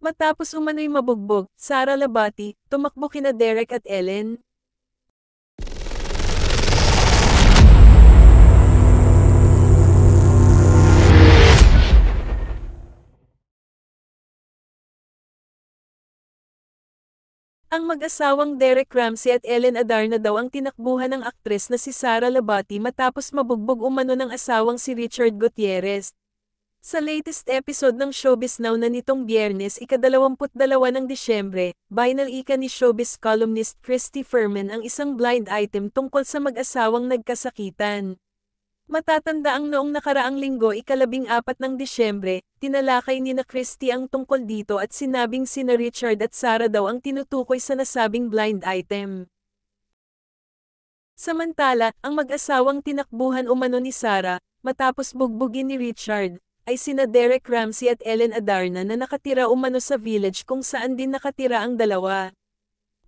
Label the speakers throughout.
Speaker 1: Matapos umano'y mabugbog, Sara Labati, tumakbo kina Derek at Ellen. Ang mag-asawang Derek Ramsey at Ellen Adarna daw ang tinakbuhan ng aktres na si Sara Labati matapos mabugbog umano ng asawang si Richard Gutierrez. Sa latest episode ng Showbiz Now na nitong Biyernes ika-22 ng Disyembre, binalika ni showbiz columnist Christy Fermin ang isang blind item tungkol sa mag-asawang nagkasakitan. Matatanda ang noong nakaraang linggo ika-14 ng Disyembre, tinalakay ni na Christy ang tungkol dito at sinabing sina Richard at Sara daw ang tinutukoy sa nasabing blind item. Samantala, ang mag-asawang tinakbuhan umano ni Sara, matapos bugbugin ni Richard, ay sina Derek Ramsey at Ellen Adarna na nakatira umano sa village kung saan din nakatira ang dalawa.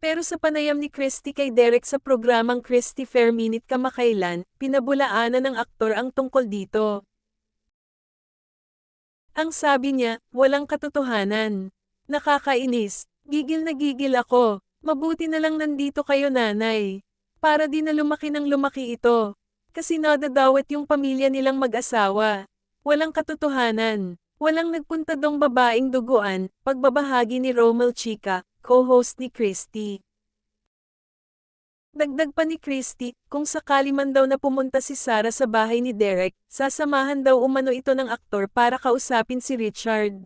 Speaker 1: Pero sa panayam ni Christy kay Derek sa programang Christy Fair Minute kamakailan, pinabulaanan ng aktor ang tungkol dito. Ang sabi niya, walang katotohanan. Nakakainis, gigil na gigil ako, mabuti na lang nandito kayo nanay. Para di na lumaki ng lumaki ito. Kasi nadadawat yung pamilya nilang mag-asawa. Walang katotohanan. Walang nagpunta dong babaeng duguan, pagbabahagi ni Romel Chica, co-host ni Christy. Dagdag pa ni Christy, kung sakali man daw na pumunta si Sara sa bahay ni Derek, sasamahan daw umano ito ng aktor para kausapin si Richard.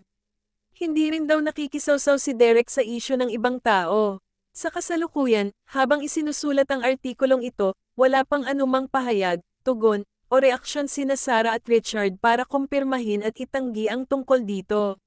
Speaker 1: Hindi rin daw nakikisawsaw si Derek sa isyu ng ibang tao. Sa kasalukuyan, habang isinusulat ang artikulong ito, wala pang anumang pahayag, tugon, o reaksyon sina Sara at Richard para kumpirmahin at itanggi ang tungkol dito.